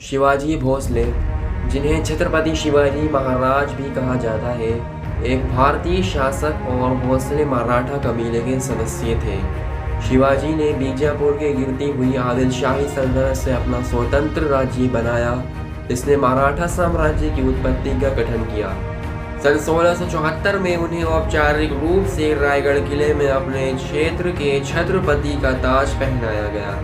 शिवाजी भोसले, जिन्हें छत्रपति शिवाजी महाराज भी कहा जाता है, एक भारतीय शासक और भोसले मराठा कबीले के सदस्य थे। शिवाजी ने बीजापुर के गिरती हुई आदिल शाही सल्तनत से अपना स्वतंत्र राज्य बनाया, जिसने मराठा साम्राज्य की उत्पत्ति का गठन किया। सन 1674 में उन्हें औपचारिक रूप से रायगढ़ किले में अपने क्षेत्र के छत्रपति का ताज पहनाया गया।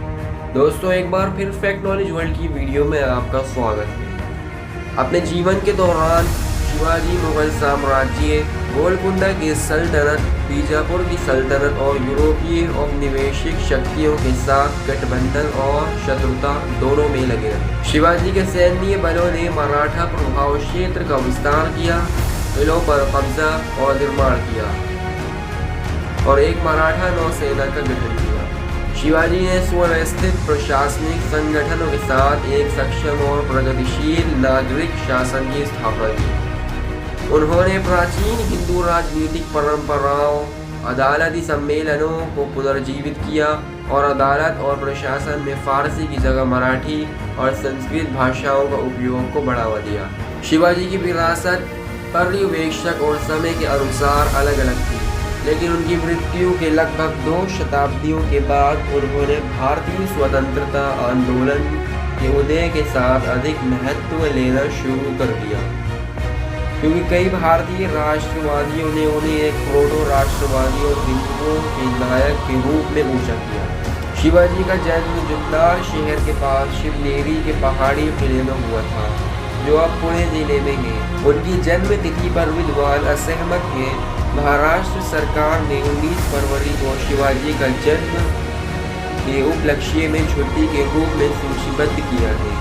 दोस्तों, एक बार फिर फैक्ट नॉलेज वर्ल्ड की वीडियो में आपका स्वागत है। अपने जीवन के दौरान शिवाजी मुगल साम्राज्य, गोलकुंडा की सल्तनत, बीजापुर की सल्तनत और यूरोपीय औपनिवेशिक शक्तियों के साथ गठबंधन और शत्रुता दोनों में लगे रहे। शिवाजी के सैन्य बलों ने मराठा प्रभाव क्षेत्र का विस्तार किया, किलों पर कब्जा और निर्माण किया और एक मराठा नौसेना का गठन किया। शिवाजी ने सुव्यवस्थित प्रशासनिक संगठनों के साथ एक सक्षम और प्रगतिशील नागरिक शासन की स्थापना की। उन्होंने प्राचीन हिंदू राजनीतिक परंपराओं, अदालती सम्मेलनों को पुनर्जीवित किया और अदालत और प्रशासन में फारसी की जगह मराठी और संस्कृत भाषाओं का उपयोग को बढ़ावा दिया। शिवाजी की विरासत पर्यवेक्षक और समय के अनुसार अलग अलग थी, लेकिन उनकी मृत्यु के लगभग 2 शताब्दियों के बाद उन्होंने भारतीय स्वतंत्रता आंदोलन के उदय के साथ अधिक महत्व लेना शुरू कर दिया, क्योंकि कई भारतीय राष्ट्रवादियों ने उन्हें एक प्रोटो राष्ट्रवादी और हिंदुओं के नायक के रूप में ऊंचा किया। शिवाजी का जन्म जुन्नर शहर के पास शिवनेरी के पहाड़ी किले में हुआ था, जो अब पुणे जिले में है। उनकी जन्म तिथि पर विद्वान असहमत है। महाराष्ट्र सरकार ने 19 फरवरी को शिवाजी का जन्म के उपलक्ष्य में छुट्टी के रूप में सूचीबद्ध किया है।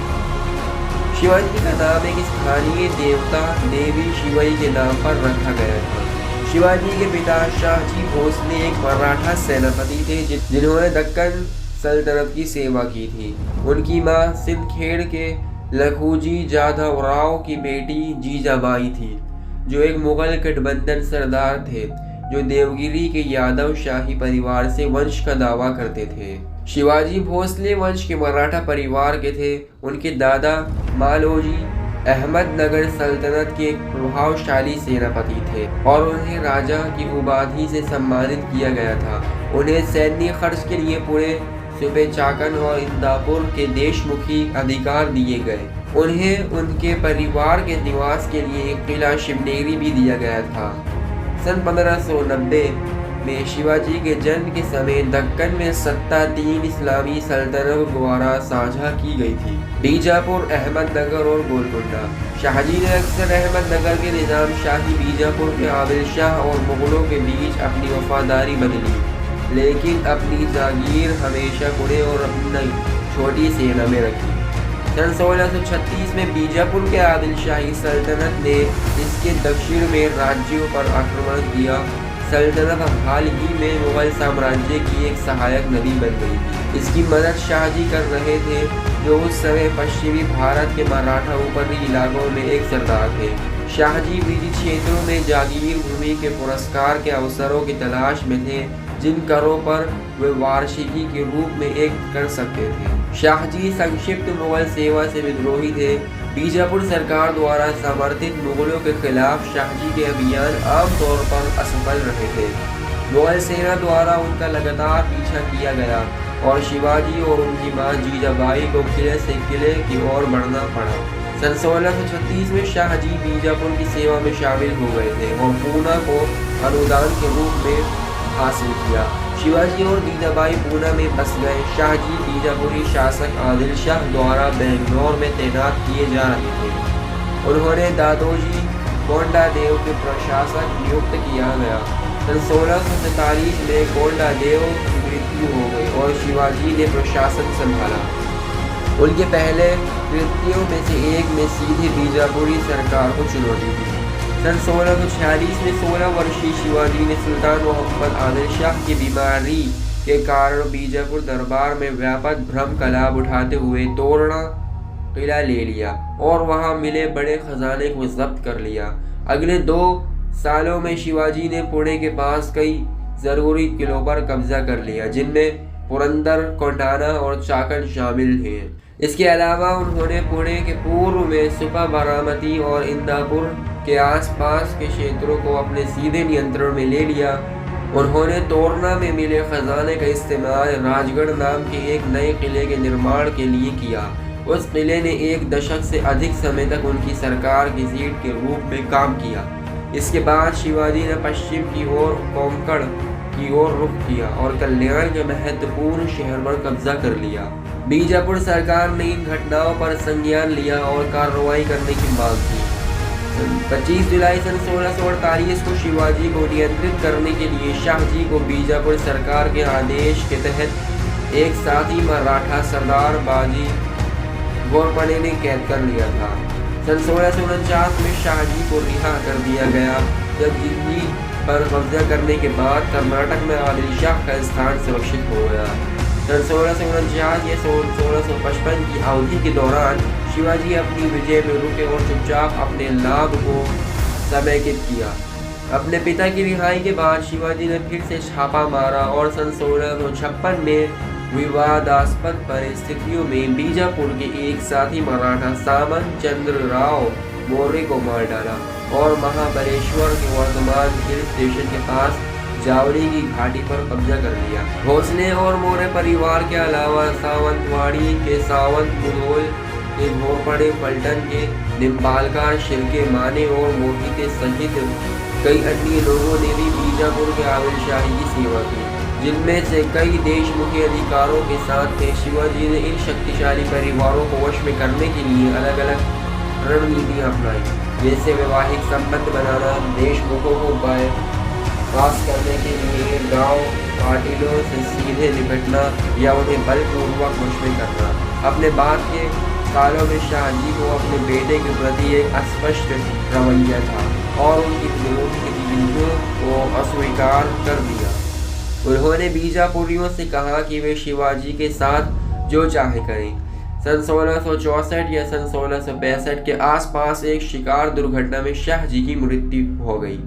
शिवाजी का नाम एक स्थानीय देवता देवी शिवाई के नाम पर रखा गया था। शिवाजी के पिता शाहजी भोसले एक मराठा सेनापति थे, जिन्होंने दक्कन सल्तनत की सेवा की थी। उनकी मां सिंदखेड़ के लखुजी जाधव राव की बेटी जीजाबाई थी, जो एक मुगल गठबंधन सरदार थे, जो देवगिरी के यादव शाही परिवार से वंश का दावा करते थे। शिवाजी भोसले वंश के मराठा परिवार के थे। उनके दादा मालोजी अहमदनगर सल्तनत के एक प्रभावशाली सेनापति थे और उन्हें राजा की उपाधि से सम्मानित किया गया था। उन्हें सैन्य खर्च के लिए पुणे, सूबे चाकन और इंदापुर के देशमुखी अधिकार दिए गए। उन्हें उनके परिवार के निवास के लिए एक किला शिवनेरी भी दिया गया था। सन 1590 में शिवाजी के जन्म के समय दक्कन में सत्ता 3 इस्लामी सल्तनतों द्वारा साझा की गई थी, बीजापुर, अहमदनगर और गोलकुंडा। शाहजी ने अक्सर अहमदनगर के निजाम शाही, बीजापुर के आदिल शाह और मुगलों के बीच अपनी वफादारी बदली, लेकिन अपनी जागीर हमेशा पुणे और अपनी छोटी सेना में रखी। सन 1636 में बीजापुर के आदिल शाही सल्तनत ने इसके दक्षिण में राज्यों पर आक्रमण किया। सल्तनत हाल ही में मुगल साम्राज्य की एक सहायक नदी बन गई थी। इसकी मदद शाहजी कर रहे थे, जो उस समय पश्चिमी भारत के मराठा ऊपरी इलाकों में एक सरदार थे। शाहजी बीजी क्षेत्रों में जागीर भूमि के पुरस्कार के अवसरों की तलाश में थे, जिन करों पर वे वार्षिकी के रूप में एक कर सकते थे। शाहजी संक्षिप्त मुगल सेवा से विद्रोही थे। बीजापुर सरकार द्वारा समर्थित मुगलों के खिलाफ शाहजी के अभियान आमतौर पर असफल रहे थे। मुगल सेना द्वारा उनका लगातार पीछा किया गया और शिवाजी और उनकी मां जीजाबाई को किले से किले की ओर बढ़ना पड़ा। सन 1636 में शाहजी बीजापुर की सेवा में शामिल हो गए थे और पूना को अनुदान के रूप में हासिल किया। शिवाजी और जीजाबाई पूना में बस गए। शाहजी बीजापुरी शासक आदिल शाह द्वारा बेंगलोर में तैनात किए जा रहे थे। उन्होंने दादोजी कोंडादेव के प्रशासक नियुक्त किया गया। सन 1643 में कोंडादेव की मृत्यु हो गई और शिवाजी ने प्रशासन संभाला। उनके पहले कृत्यों में से एक में सीधे बीजापुरी सरकार को चुनौती दी। सन 1646 में 16 वर्षीय शिवाजी ने सुल्तान मोहम्मद आदिल शाह की बीमारी के कारण बीजापुर दरबार में व्यापक भ्रम का लाभ उठाते हुए तोरणा किला ले लिया और वहां मिले बड़े खजाने को जब्त कर लिया। अगले 2 सालों में शिवाजी ने पुणे के पास कई जरूरी किलों पर कब्जा कर लिया, जिनमें पुरंदर, कोंडाना और चाकन शामिल हैं। इसके अलावा उन्होंने पुणे के पूर्व में सुपा, बारामती और इंदापुर के आसपास के क्षेत्रों को अपने सीधे नियंत्रण में ले लिया। उन्होंने तोरना में मिले खजाने का इस्तेमाल राजगढ़ नाम के एक नए किले के निर्माण के लिए किया। उस किले ने एक दशक से अधिक समय तक उनकी सरकार की सीट के रूप में काम किया। इसके बाद शिवाजी ने पश्चिम की ओर कोंकण की ओर रुख किया और कल्याण के महत्वपूर्ण शहर पर कब्जा कर लिया। बीजापुर सरकार ने इन घटनाओं पर संज्ञान लिया और कार्रवाई करने की मांग की। 25 जुलाई सन 1648 को शिवाजी को नियंत्रित करने के लिए शाहजी को बीजापुर सरकार के आदेश के तहत एक साथी मराठा सरदार बाजी घोरपड़े ने कैद कर लिया था। सन 1649 में शाहजी को रिहा कर दिया गया जब दिल्ली पर कब्जा करने के बाद कर्नाटक में आदिल शाह का स्थान सुरक्षित हो गया। सन 1649 या 1655 की अवधि के दौरान शिवाजी अपनी विजय में रुके और चुपचाप अपने लाभ को समेकित किया। अपने पिता की रिहाई के बाद शिवाजी ने फिर से छापा मारा और सन 1656 में विवादास्पद परिस्थितियों में बीजापुर के एक साथी मराठा सामंत चंद्रराव मौर्य को मार डाला और महाबलेश्वर के वर्तमान हिल स्टेशन के पास जावली की घाटी पर कब्जा कर लिया। भोसले और मौर्य परिवार के अलावा सावंतवाड़ी के सावंत, मुधोल के घोरपड़े, पलटन के निम्बालकार, शिर्के, माने और मोहिते सहित कई अन्य लोगों ने भी बीजापुर के आदिल शाही की सेवा की, जिनमें से कई देशमुखी अधिकारों के साथ थे। शिवाजी ने इन शक्तिशाली परिवारों को वश में करने के लिए अलग अलग रणनीतियां अपनाई, जैसे वैवाहिक संबंध बनाना, देशमुखों को पास करने के लिए गांव पाटिलों से सीधे निपटना या उन्हें बलपूर्वक वश में करना। अपने बाद के सालों में शाहजी को अपने बेटे के प्रति एक अस्पष्ट रवैया था और उनकी गतिविधियों को अस्वीकार कर दिया। उन्होंने बीजापुरियों से कहा कि वे शिवाजी के साथ जो चाहे करें। सन 1664 या सन 1665 के आसपास एक शिकार दुर्घटना में शाहजी की मृत्यु हो गई।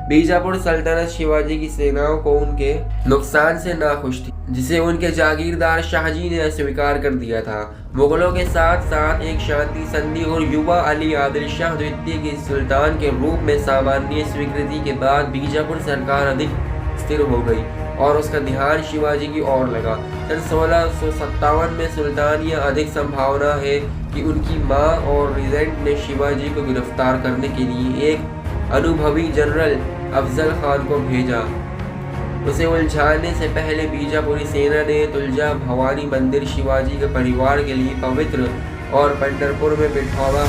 बीजापुर सल्तनत शिवाजी की सेनाओं को उनके नुकसान से नाखुश थी, जिसे उनके जागीरदार शाहजी ने अस्वीकार कर दिया था। मुगलों के साथ साथ एक शांति संधि और युवा अली आदिल शाह द्वितीय के सुल्तान के रूप में सामान्य स्वीकृति के बाद बीजापुर सरकार अधिक स्थिर हो गई और उसका ध्यान शिवाजी की ओर लगा। सन 1657 में सुल्तान यह अधिक संभावना है कि उनकी मां और रिजेंट ने शिवाजी को गिरफ्तार करने के लिए एक अनुभवी जनरल अफजल खान को भेजा। उसे उलझाने से पहले बीजापुरी सेना ने तुलजा भवानी मंदिर शिवाजी के परिवार के लिए पवित्र और पंढरपुर में पिठौरा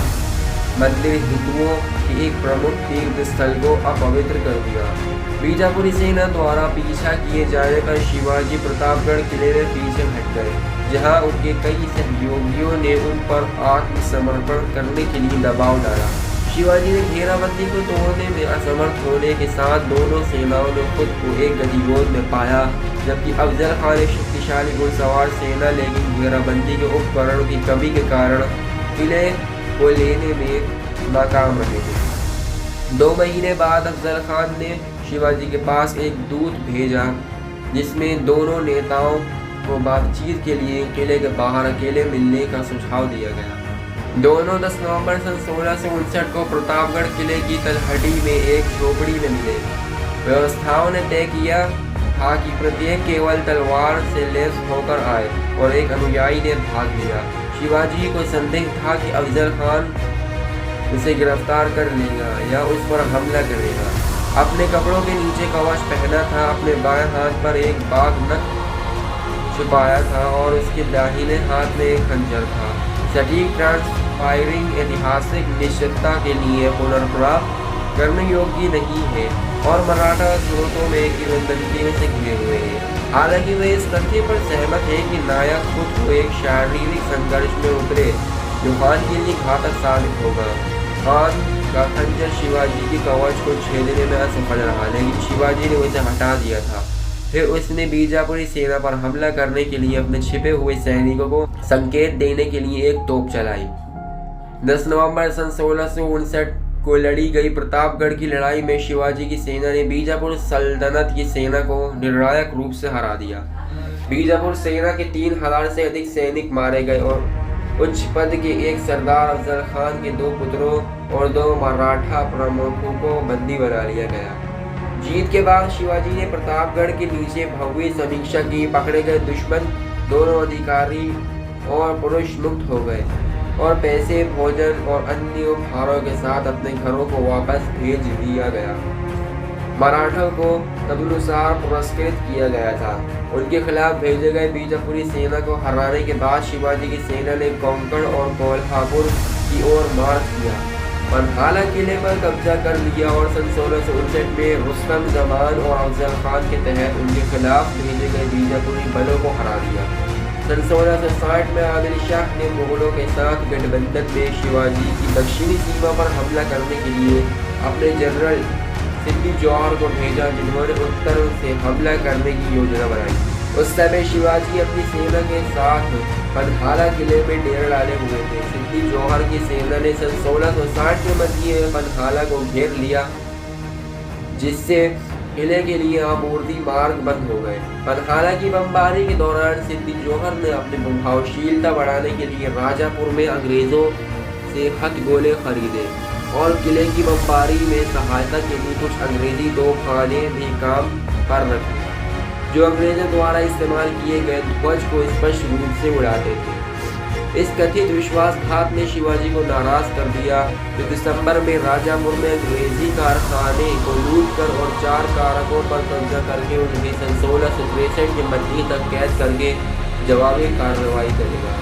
मंदिर हिंदुओं के एक प्रमुख तीर्थ स्थल को अपवित्र कर दिया। बीजापुरी सेना द्वारा पीछा किए जाने पर शिवाजी प्रतापगढ़ किले में पीछे हट गए, जहां उनके कई सहयोगियों ने उन पर आत्मसमर्पण करने के लिए दबाव डाला। शिवाजी ने घेराबंदी को तोड़ने में असमर्थ होने के साथ दोनों सेनाओं ने खुद को एक गतिरोध में पाया, जबकि अफजल खान एक शक्तिशाली घुड़सवार सेना लेकिन घेराबंदी के उपकरणों की कमी के कारण किले को लेने में नाकाम रहे थे। 2 महीने बाद अफजल खान ने शिवाजी के पास एक दूत भेजा, जिसमें दोनों नेताओं को बातचीत के लिए किले के बाहर अकेले मिलने का सुझाव दिया गया। दोनों 10 नवंबर सन 1659 को प्रतापगढ़ किले की तलहटी में एक झोपड़ी में मिले। व्यवस्थाओं ने तय किया था कि प्रत्येक केवल तलवार से लैस होकर आए और एक अनुयायी ने भाग लिया। शिवाजी को संदेह था कि अफजल खान उसे गिरफ्तार कर लेगा या उस पर हमला करेगा। अपने कपड़ों के नीचे कवच पहना था, अपने बाएं हाथ पर एक बाघ नख छुपाया था और उसके दाहिने हाथ में एक खंजर था। सटीक ट्रांसफायरिंग ऐतिहासिक निश्चितता के लिए पुनर्प्राप्त करने योग्य नहीं है और मराठा स्रोतों में किंवदंतियों से घिरे हुए हैं। हालांकि वे इस तथ्य पर सहमत है कि नायक खुद को एक शारीरिक संघर्ष में उतरे जो खान के लिए घातक साबित होगा। खान का खंजर शिवाजी की कवच को छेदने में असफल रहा, लेकिन शिवाजी ने उसे हटा दिया था। फिर उसने बीजापुरी सेना पर हमला करने के लिए अपने छिपे हुए सैनिकों को संकेत देने के लिए एक तोप चलाई। 10 नवंबर सन 1659 को लड़ी गई प्रतापगढ़ की लड़ाई में शिवाजी की सेना ने बीजापुर सल्तनत की सेना को निर्णायक रूप से हरा दिया। बीजापुर सेना के 3000 से अधिक सैनिक मारे गए और उच्च पद के एक सरदार अफजल खान के 2 पुत्रों और 2 मराठा प्रमुखों को बंदी बना लिया गया। जीत के बाद शिवाजी ने प्रतापगढ़ के नीचे भव्य समीक्षा की। पकड़े गए दुश्मन दोनों अधिकारी और पुरुष मुक्त हो गए और पैसे, भोजन और अन्य उपहारों के साथ अपने घरों को वापस भेज दिया गया। मराठों को तदनुसार पुरस्कृत किया गया था। उनके खिलाफ भेजे गए बीजापुरी सेना को हराने के बाद शिवाजी की सेना ने कोंकण और कोल्हापुर की ओर मार्च किया, पन्हाला किले पर कब्जा कर लिया और सन 1659 में रुस्तम जमान और अफजल खान के तहत उनके खिलाफ भेजे गए बीजापुरी बलों को हरा दिया। सन 1660 में आदिल शाह ने मुगलों के साथ गठबंधन में शिवाजी की दक्षिणी सीमा पर हमला करने के लिए अपने जनरल सिद्दी जौहर को भेजा, जिन्होंने उत्तर से हमला करने की योजना बनाई। उस समय शिवाजी अपनी सेना के साथ पन्हाला किले में डेरा डाले हुए थे। सिद्दी जौहर की सेना ने सन 1660 के मध्य में पन्हाला को घेर लिया, जिससे किले के लिए आपूर्ति मार्ग बंद हो गए। पन्हाला की बमबारी के दौरान सिद्दी जौहर ने अपनी प्रभावशीलता बढ़ाने के लिए राजापुर में अंग्रेजों से हथगोले खरीदे और किले की बमबारी में सहायता के लिए कुछ अंग्रेजी तोपखाने भी काम पर रखे, जो अंग्रेजों द्वारा इस्तेमाल किए गए ध्वज को स्पष्ट रूप से उड़ाते थे। इस कथित विश्वासघात ने शिवाजी को नाराज कर दिया, जो दिसंबर में राजापुर में अंग्रेजी कारखाने को लूटकर और 4 कारकों पर कब्जा करके उन्हें सन 1663 के मध्य तक कैद करके जवाबी कार्रवाई करेगा।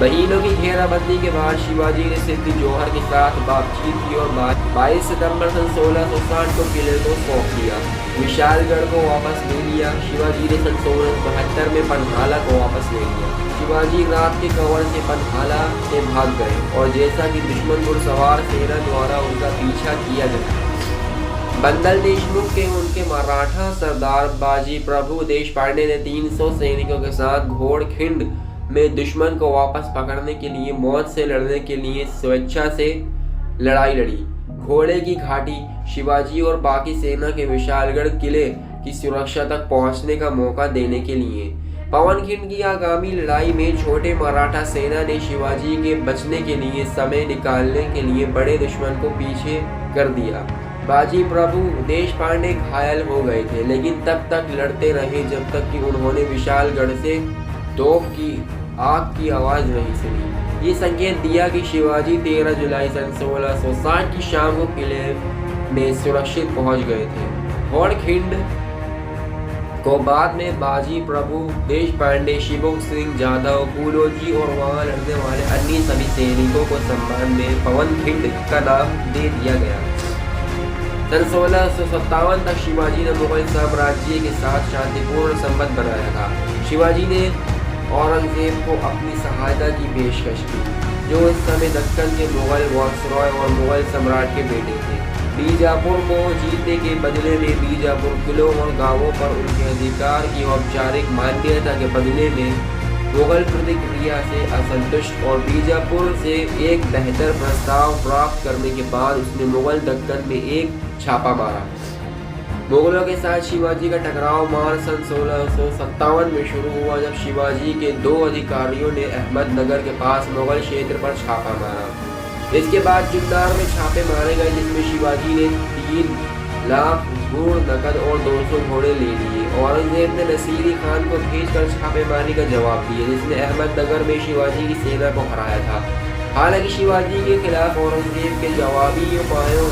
महीनों की घेराबंदी के बाद शिवाजी ने सिद्दी जौहर के साथ बातचीत की और 22 सितंबर सन 1660 को किले को सौंप दिया। विशालगढ़ को वापस ले लिया। शिवाजी ने सन 1672 में पन्हाला को वापस ले लिया। शिवाजी रात के कवर से पन्हाला से भाग गए और जैसा कि दुश्मन घुड़सवार सेना द्वारा उनका पीछा किया गया। बंदल देशमुख के उनके मराठा सरदार बाजी प्रभु देशपांडे ने 300 सैनिकों के साथ घोड़खिंड में दुश्मन को वापस पकड़ने के लिए मौत से लड़ने के लिए स्वेच्छा से लड़ाई लड़ी। घोड़े की घाटी शिवाजी और बाकी सेना के विशालगढ़ किले की सुरक्षा तक पहुंचने का मौका देने के लिए। पवनखिंड की आगामी लड़ाई में छोटे मराठा सेना ने शिवाजी के बचने के लिए समय निकालने के लिए बड़े दुश्मन को पीछे कर दिया। बाजी प्रभु देशपांडे घायल हो गए थे, लेकिन तब तक लड़ते रहे जब तक कि उन्होंने विशालगढ़ से तोप की आग की आवाज नहीं सुनी। ये संकेत दिया कि शिवाजी 13 जुलाई सन 1660 की शाम को किले में सुरक्षित पहुंच गए थे। घोड़खिंड को बाद में बाजी प्रभु देशपांडे, शिवू सिंह जाधव, फूलोजी और वहां लड़ने वाले अन्य सभी सैनिकों को सम्मान में पवनखिंड का नाम दे दिया गया। सन 1657 तक शिवाजी ने मुगल साम्राज्य के साथ शांतिपूर्ण संबंध बनाया था। शिवाजी ने औरंगजेब को अपनी सहायता की पेशकश की, जो उस समय दक्कन के मुगल वायसरॉय और मुगल सम्राट के बेटे थे। बीजापुर को जीतने के बदले में बीजापुर किलों और गांवों पर उनके अधिकार की औपचारिक मान्यता के बदले में मुगल प्रतिक्रिया से असंतुष्ट और बीजापुर से एक बेहतर प्रस्ताव प्राप्त करने के बाद उसने मुगल दक्कन में एक छापा मारा। मुगलों के साथ शिवाजी का टकराव मार्च सन 1657 में शुरू हुआ, जब शिवाजी के 2 अधिकारियों ने अहमदनगर के पास मुगल क्षेत्र पर छापा मारा। इसके बाद जुन्नार में छापे मारे गए, जिसमें शिवाजी ने 3 लाख गुण नकद और 200 घोड़े ले लिए। औरंगजेब ने नसीरी खान को भेजकर छापेमारी का जवाब दिया, जिसने अहमदनगर में शिवाजी की सेना को हराया था। हालांकि शिवाजी के खिलाफ औरंगजेब के जवाबी उपायों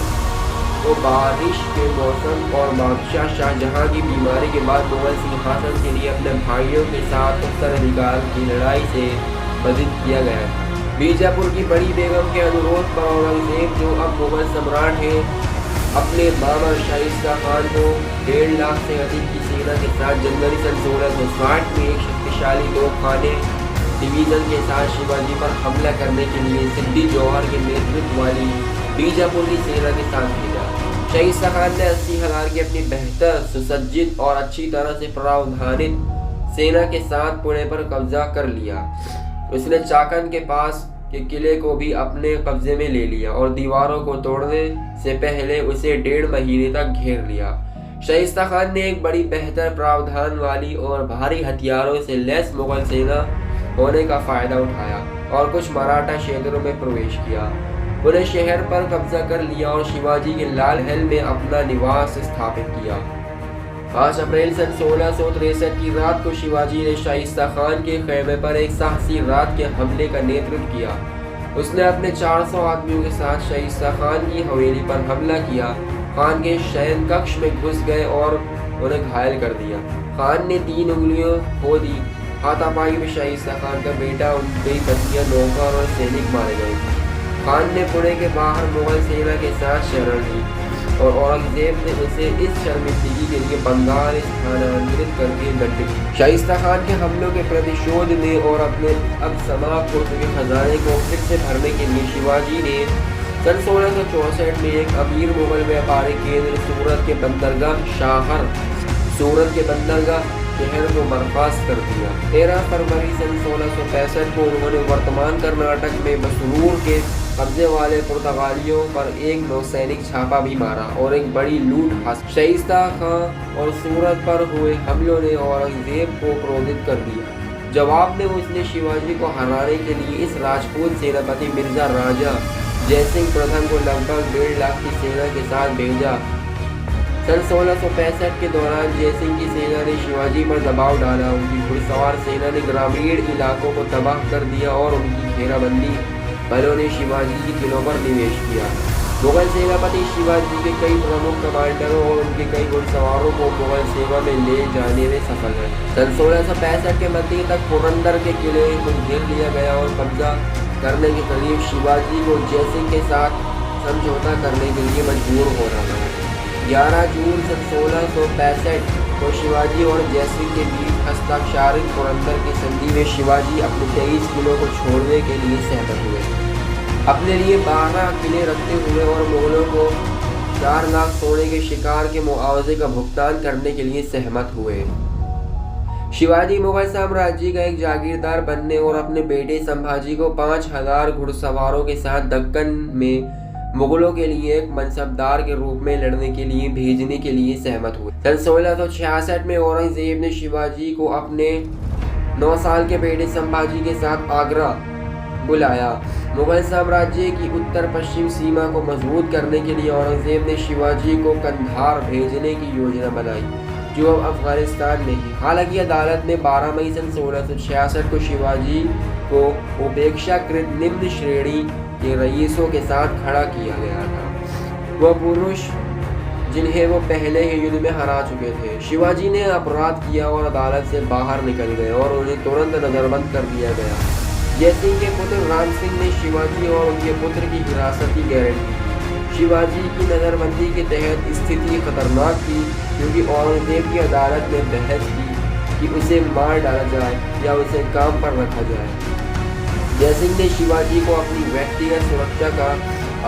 को बारिश के मौसम और बादशाह शाहजहां की बीमारी के बाद मुगल सिंहासन के लिए अपने भाइयों के साथ उत्तराधिकार की लड़ाई से बाधित किया गया। बीजापुर की बड़ी बेगम के अनुरोध पर औरंगजेब, जो अब मुगल सम्राट है, अपने मामा शाइस्ता खान को 1.5 लाख से अधिक की सेना के साथ जनवरी सन 1660 में एक शक्तिशाली तोपखाने डिवीजन के साथ शिवाजी पर हमला करने के लिए सिद्दी जौहर के नेतृत्व वाली बीजापुर की सेना के साथ भेजा। शाइस्ता खान ने 80,000 की अपनी बेहतर सुसज्जित और अच्छी तरह से प्रावधानित सेना के साथ पुणे पर कब्जा कर लिया। उसने चाकन के पास के किले को भी अपने कब्जे में ले लिया और दीवारों को तोड़ने से पहले उसे 1.5 महीने तक घेर लिया। शाइस्ता खान ने एक बड़ी बेहतर प्रावधान वाली और भारी हथियारों से लैस मुगल सेना होने का फायदा उठाया और कुछ मराठा क्षेत्रों में प्रवेश किया। उन्हें शहर पर कब्जा कर लिया और शिवाजी के लाल महल में अपना निवास स्थापित किया। 5 अप्रैल सन 1663 की रात को शिवाजी ने शाइस्ता खान के खेमे पर एक साहसी रात के हमले का नेतृत्व किया। उसने अपने 400 आदमियों के साथ शाइस्ता खान की हवेली पर हमला किया। खान के शयन कक्ष में घुस गए और उन्हें घायल कर दिया। खान ने 3 उंगलियां खो दी। हाथापाई में शाइस्ता खान का बेटा, उनकी पत्नियां, नौकर और सैनिक मारे गए। खान ने पुणे के बाहर मुगल सेना के साथ शरण ली और औरंगजेब ने उसे इस शर्मिंदगी के लिए बंगाल स्थानांतरित करके दंडित। शाइस्ता खान के हमलों के प्रतिशोध में और अपने अब समाप्त हो चुके खजाने को फिर से भरने के लिए शिवाजी ने सन 1664 में एक अमीर मुगल व्यापारी केंद्र सूरत के बंदरगाह शहर को बर्खास्त कर दिया। 13 फरवरी सन 1665 को उन्होंने वर्तमान कर्नाटक में बसरूर के कब्जे वाले पुर्तगालियों पर एक नौसैनिक छापा भी मारा और एक बड़ी लूट हासिल। शाइस्ता खां और सूरत पर हुए हमलों ने औरंगजेब को क्रोधित कर दिया। जवाब में उसने शिवाजी को हराने के लिए इस राजपूत सेनापति मिर्जा राजा जयसिंह प्रथम को लगभग 1.5 लाख की सेना के साथ भेजा। सन 1665 के दौरान जयसिंह की सेना ने शिवाजी पर दबाव डाला। उनकी घुड़सवार सेना ने ग्रामीण इलाकों को तबाह कर दिया और उनकी घेराबंदी बलों ने शिवाजी के किलों पर निवेश किया। मुगल सेनापति शिवाजी के कई प्रमुख कमांडरों और उनके कई घुड़सवारों को मुगल सेवा में ले जाने में सफल है। सन 1665 के मध्य तक पुरंदर के किले को घेर लिया गया और कब्जा करने के करीब शिवाजी को जयसिंह के साथ समझौता करने के लिए मजबूर हो रहा है। 11 जून सन 1665 को शिवाजी और जयसिंह के बीच हस्ताक्षरित पुरंदर की संधि में शिवाजी अपने 23 किलों को छोड़ने के लिए सहमत हुए। अपने लिए 12 किले रखते हुए और मुगलों को 4 लाख सोने के शिकार के मुआवजे का भुगतान करने के लिए सहमत हुए। शिवाजी मुगल साम्राज्य का एक जागीरदार बनने और अपने बेटे संभाजी को 5000 घुड़सवारों के साथ दक्कन में मुगलों के लिए एक मनसबदार के रूप में लड़ने के लिए भेजने के लिए सहमत हुए। सन 1666 में औरंगजेब ने शिवाजी को अपने 9 साल के बेटे संभाजी के साथ आगरा बुलाया। मुगल साम्राज्य की उत्तर पश्चिम सीमा को मजबूत करने के लिए औरंगजेब ने शिवाजी को कंधार भेजने की योजना बनाई, जो अब अफगानिस्तान में है। हालांकि अदालत में 12 मई सन 1666 को शिवाजी को उपेक्षाकृत निम्न श्रेणी के रईसों के साथ खड़ा किया गया था, वह पुरुष जिन्हें वो पहले ही युद्ध में हरा चुके थे। शिवाजी ने अपराध किया और अदालत से बाहर निकल गए और उन्हें तुरंत नजरबंद कर दिया गया। जयसिंह के पुत्र राम सिंह ने शिवाजी और उनके पुत्र की हिरासत की गारंटी दी। शिवाजी की नजरबंदी के तहत स्थिति खतरनाक थी, क्योंकि औरंगजेब की अदालत ने बहस की कि उसे मार डाला जाए या उसे काम पर रखा जाए। जयसिंह ने शिवाजी को अपनी व्यक्तिगत सुरक्षा का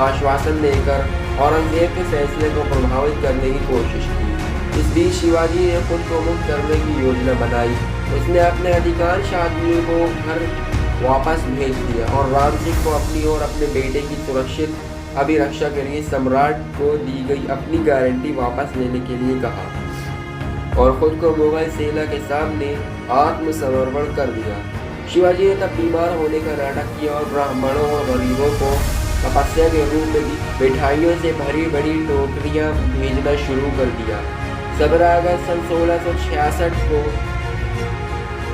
आश्वासन देकर औरंगजेब के फैसले को प्रभावित करने की कोशिश की। इस बीच शिवाजी ने खुद को मुक्त करने की योजना बनाई। उसने अपने अधिकांश आदमियों को घर वापस भेज दिया और राम सिंह को अपनी और अपने बेटे की सुरक्षित अभिरक्षा के लिए सम्राट को दी गई अपनी गारंटी वापस लेने के लिए कहा और खुद को मुगल सेना के सामने आत्मसमर्पण कर दिया। शिवाजी ने तब बीमार होने का नाटक किया और ब्राह्मणों और गरीबों को तपस्या के रूप में मिठाइयों से भरी बड़ी टोकरियां भेजना शुरू कर दिया। 17 अगस्त सन 1666 को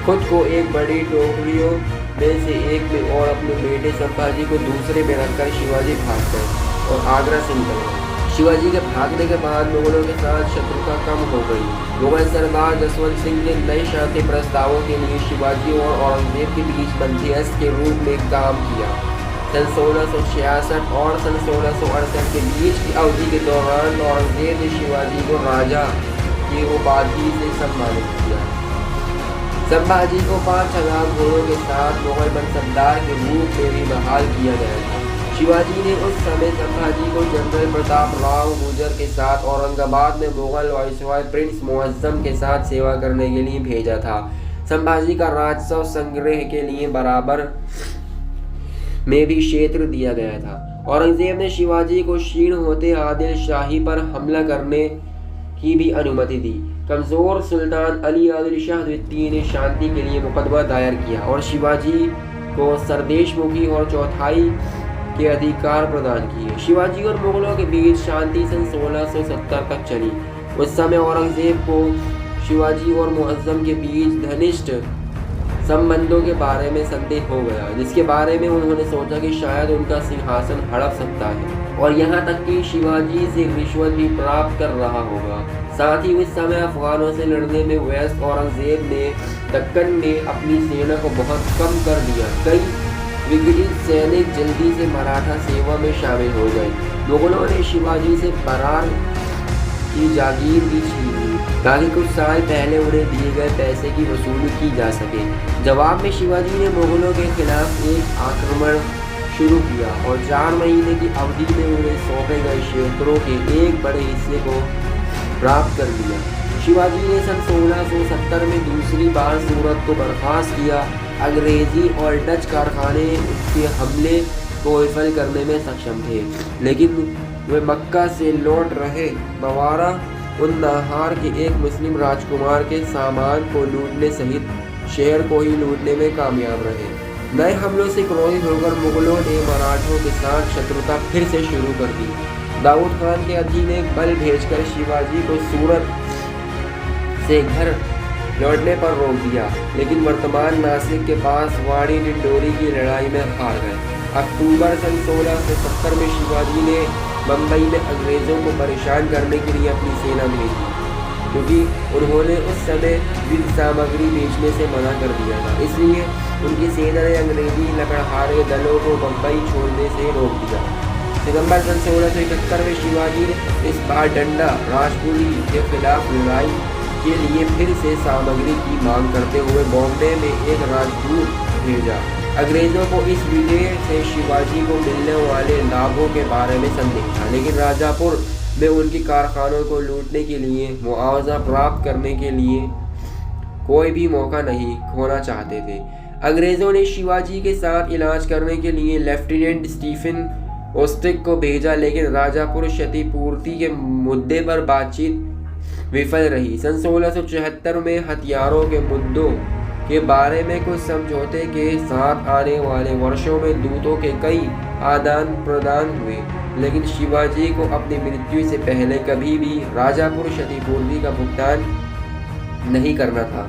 खुद को एक बड़ी टोकरियों में से एक में और अपने बेटे संभाजी को दूसरे में रखकर शिवाजी भाग गए और आगरा से निकल गए। शिवाजी के भागने के बाद मुगलों के साथ शत्रुता कम हो गई। मुगल सरदार जसवंत सिंह ने नए शांति प्रस्तावों के लिए शिवाजी और औरंगजेब के बीच मध्यस्थ के रूप में काम किया। सन 1666 और सन 1668 के बीच की अवधि के दौरान औरंगजेब ने शिवाजी को राजा की उपाधि से सम्मानित किया। संभाजी को 5000 घोड़ों के साथ मुगल मनसबदार के रूप में भी बहाल किया गया था। शिवाजी ने उस समय संभाजी को जनरल प्रताप राव गुर्जर के साथ औरंगाबाद में मुगल वाइसरॉय प्रिंस मुअज्जम के साथ सेवा करने के लिए भेजा था। संभाजी का राजस्व संग्रह के लिए बराबर में भी क्षेत्र दिया गया था। औरंगजेब ने शिवाजी को क्षीण होते आदिल शाही पर हमला करने की भी अनुमति दी। कमजोर सुल्तान अली आदिल शाह द्वितीय ने शांति के लिए मुकदमा दायर किया और शिवाजी को सरदेशमुखी और चौथाई के अधिकार प्रदान किए। शिवाजी और मुगलों के बीच शांति सन 1670 तक चली। उस समय औरंगजेब को शिवाजी और मुअज्जम के बीच घनिष्ठ संबंधों के बारे में संदेह हो गया, जिसके बारे में उन्होंने सोचा कि शायद उनका सिंहासन हड़प सकता है और यहाँ तक कि शिवाजी से रिश्वत भी प्राप्त कर रहा होगा। साथ ही उस समय अफगानों से लड़ने में व्यस्त औरंगजेब ने दक्कन में अपनी सेना को बहुत कम कर दिया। कई विघटित सैनिक जल्दी से मराठा सेवा में शामिल हो गए। मुगलों ने शिवाजी से बरार की जागीर भी छीन ली ताकि कुछ साल पहले उन्हें दिए गए पैसे की वसूली की जा सके। जवाब में शिवाजी ने मुगलों के खिलाफ एक आक्रमण शुरू किया और 4 महीने की अवधि में उन्हें सौंपे गए क्षेत्रों के एक बड़े हिस्से को प्राप्त कर लिया। शिवाजी ने सन 1670 में दूसरी बार सूरत को बर्खास्त किया। अंग्रेजी और डच कारखाने उसके हमले को विफल करने में सक्षम थे, लेकिन वे मक्का से लौट रहे मवारा उन नाहार के एक मुस्लिम राजकुमार के सामान को लूटने सहित शहर को ही लूटने में कामयाब रहे। नए हमलों से क्रोधित होकर मुगलों ने मराठों के साथ शत्रुता फिर से शुरू कर दी। दाऊद खान के अधीन एक बल भेजकर शिवाजी को सूरत से घर लौटने पर रोक दिया, लेकिन वर्तमान नासिक के पास वाड़ी डिंडोरी की लड़ाई में हार गए। अक्टूबर सन 1670 में शिवाजी ने बम्बई में अंग्रेजों को परेशान करने के लिए अपनी सेना भेजी, क्योंकि उन्होंने उस समय युद्ध सामग्री बेचने से मना कर दिया था। इसलिए उनकी सेना ने अंग्रेजी लकड़हारे दलों को बम्बई छोड़ने से रोक दिया। सितंबर सन 1671 में शिवाजी ने इस बार डंडा राजपुरी के खिलाफ लड़ाई के लिए फिर से सामग्री की मांग करते हुए बॉम्बे में एक राजदूत भेजा। अंग्रेजों को इस विजय से शिवाजी को मिलने वाले लाभों के बारे में संदेह था, लेकिन राजापुर में उनके कारखानों को लूटने के लिए मुआवजा प्राप्त करने के लिए कोई भी मौका नहीं खोना चाहते थे। अंग्रेजों ने शिवाजी के साथ इलाज करने के लिए लेफ्टिनेंट स्टीफन ओस्टिक को भेजा, लेकिन राजापुर क्षतिपूर्ति के मुद्दे पर बातचीत विफल रही। सन 1674 में हथियारों के मुद्दों के बारे में कुछ समझौते के साथ आने वाले वर्षों में दूतों के कई आदान प्रदान हुए, लेकिन शिवाजी को अपनी मृत्यु से पहले कभी भी राजापुर क्षतिपूर्ति का भुगतान नहीं करना था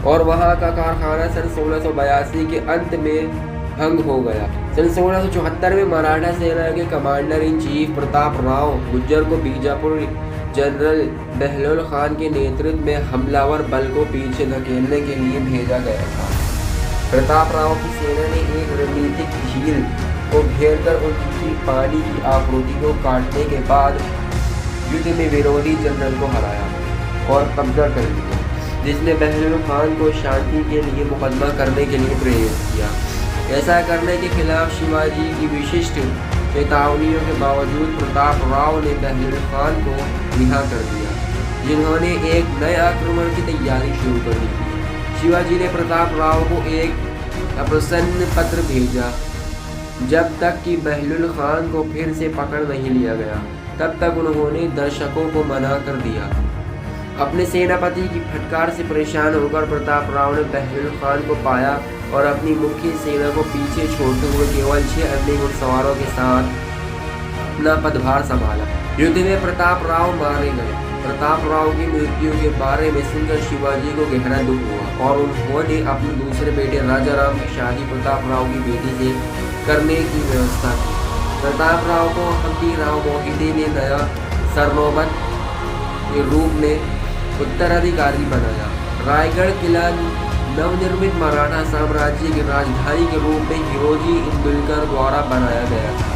और वहां का कारखाना सन 1682 के अंत में भंग हो गया। सन 1674 में मराठा सेना के commander in chief Pratap Rao Gurjar को बीजापुर जनरल बहलोल खान के नेतृत्व में हमलावर बल को पीछे धकेलने के लिए भेजा गया था। प्रताप राव की सेना ने एक रणनीतिक झील को घेरकर उनकी पानी की आपूर्ति को काटने के बाद युद्ध में विरोधी जनरल को हराया और कब्जा कर लिया, जिसने बहलोल खान को शांति के लिए मुकदमा करने के लिए प्रेरित किया। ऐसा करने के खिलाफ शिवाजी की विशिष्ट चेतावनियों के बावजूद प्रताप राव ने बहलोल खान को रिहा कर दिया, जिन्होंने एक नए आक्रमण की तैयारी शुरू कर दी थी। शिवाजी ने प्रताप राव को एक अप्रसन्न पत्र भेजा। जब तक कि बहलोल खान को फिर से पकड़ नहीं लिया गया, तब तक उन्होंने दर्शकों को मना कर दिया। अपने सेनापति की फटकार से परेशान होकर प्रताप राव ने बहलोल खान को पाया और अपनी मुख्य सेना को पीछे छोड़ते हुए केवल 6 अन्य घुड़सवारों के साथ अपना पदभार संभाला। युद्ध में प्रताप राव मारे गए। प्रताप राव की मृत्यु के बारे में सुनकर शिवाजी को गहरा दुख हुआ और उन्होंने अपने दूसरे बेटे राजा राम की शादी प्रताप राव की बेटी से करने की व्यवस्था की। प्रताप राव को हम्पी राव मोहिते ने नया सरनोबत के रूप में उत्तराधिकारी बनाया। रायगढ़ किला नवनिर्मित मराठा साम्राज्य की राजधानी के रूप में हिरोजी इंदुलकर द्वारा बनाया गया था।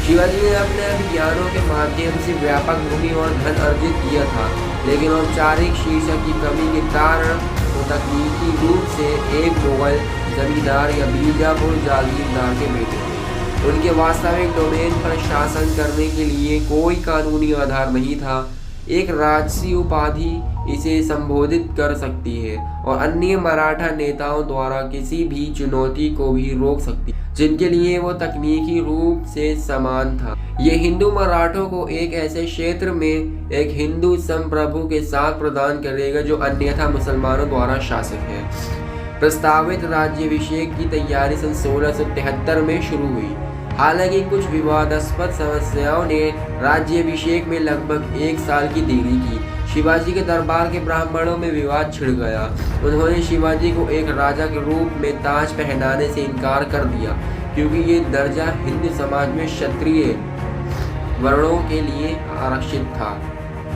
शिवाजी ने अपने अभियानों के माध्यम से व्यापक भूमि और धन अर्जित किया था, लेकिन औपचारिक शीर्षक की कमी के कारण वो तकनीकी रूप से एक मुगल जमींदार या बीजापुर जागीरदार के बेटे थे। उनके वास्तविक डोमेन पर शासन करने के लिए कोई कानूनी आधार नहीं था। एक राजसी उपाधि इसे संबोधित कर सकती है और अन्य मराठा नेताओं द्वारा किसी भी चुनौती को भी रोक सकती है। जिनके लिए वो तकनीकी रूप से समान था। ये हिंदू मराठों को एक ऐसे क्षेत्र में एक हिंदू संप्रभु के साथ प्रदान करेगा जो अन्यथा मुसलमानों द्वारा शासित है। प्रस्तावित राज्याभिषेक की तैयारी सन 1673 में शुरू हुई। हालांकि कुछ विवादास्पद समस्याओं ने राज्याभिषेक में लगभग 1 साल की देरी की। शिवाजी के दरबार के ब्राह्मणों में विवाद छिड़ गया। उन्होंने शिवाजी को एक राजा के रूप में ताज पहनाने से इनकार कर दिया, क्योंकि ये दर्जा हिंदू समाज में क्षत्रिय वर्णों के लिए आरक्षित था।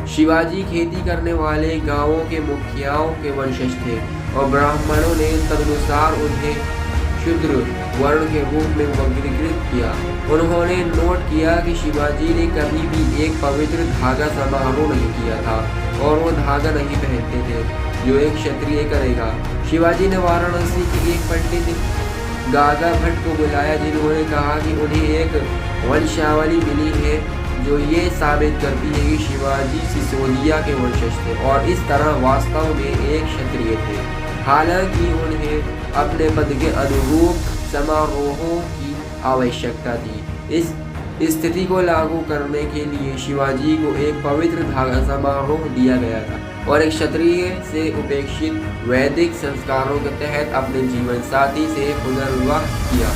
शिवाजी खेती करने वाले गांवों के मुखियाओं के वंशज थे और ब्राह्मणों ने तदनुसार उन्हें शूद्र वर्ण के रूप में वर्गीकृत किया। उन्होंने नोट किया कि शिवाजी ने कभी भी एक पवित्र धागा समारोह नहीं किया था और वो धागा नहीं पहनते थे जो एक क्षत्रिय करेगा। शिवाजी ने वाराणसी के एक पंडित गागा भट्ट को बुलाया, जिन्होंने कहा कि उन्हें एक वंशावली मिली है जो ये साबित करती है कि शिवाजी सिसोदिया के वंशज थे और इस तरह वास्तव में एक क्षत्रिय थे। हालांकि उन्हें अपने पद के अनुरूप समारोहों की आवश्यकता थी। इस स्थिति को लागू करने के लिए शिवाजी को एक पवित्र धागा समारोह दिया गया था और एक क्षत्रिय से उपेक्षित वैदिक संस्कारों के तहत अपने जीवन साथी से पुनर्विवाह किया।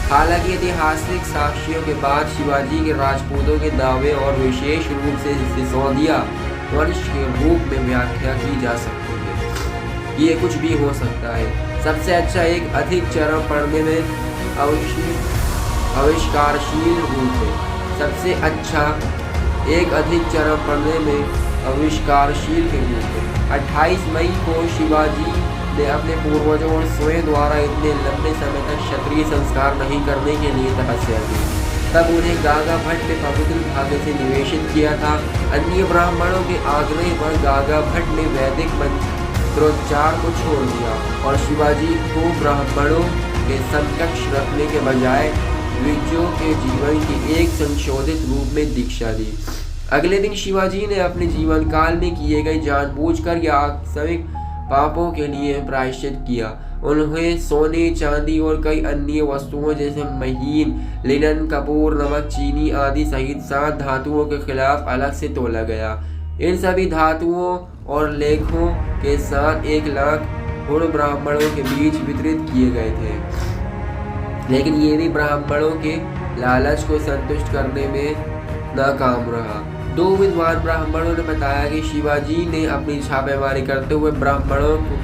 हालांकि ऐतिहासिक साक्ष्यों के बाद शिवाजी के राजपूतों के दावे और विशेष रूप से सिसोदिया वंश के रूप में व्याख्या की जा सकती है। ये कुछ भी हो सकता है। सबसे अच्छा एक अधिक चरम पढ़ने में आविष्कारशील रूप है। सबसे अच्छा एक अधिक चरम पढ़ने में आविष्कारशील के रूप में 28 मई को शिवाजी ने अपने पूर्वजों और स्वयं द्वारा इतने लंबे समय तक क्षत्रिय संस्कार नहीं करने के लिए तपस्या की। तब उन्हें गागा भट्ट ने पवित्र धागे से निवेशित किया था। अन्य ब्राह्मणों के आग्रह पर गागा भट्ट ने वैदिक मंत्रोच्चार को छोड़ दिया और शिवाजी को ब्राह्मणों के समकक्ष रखने के बजाय द्विजों के जीवन की एक संशोधित रूप में दीक्षा दी। अगले दिन शिवाजी ने अपने जीवन काल में किए गए जानबूझकर या आकस्मिक पापों के लिए प्रायश्चित किया। उन्हें सोने, चांदी और कई अन्य वस्तुओं जैसे महीन, लिनन, कपूर, नमक, चीनी आदि सहित 7 धातुओं के खिलाफ अलग से तोला गया। इन सभी धातुओं और लेखों के साथ 1 लाख गुण ब्राह्मणों के बीच वितरित किए गए थे, लेकिन ये भी ब्राह्मणों के लालच को संतुष्ट करने में नाकाम रहा। 2 विद्वान ब्राह्मणों ने बताया कि शिवाजी ने अपनी छापेमारी करते हुए ब्राह्मणों को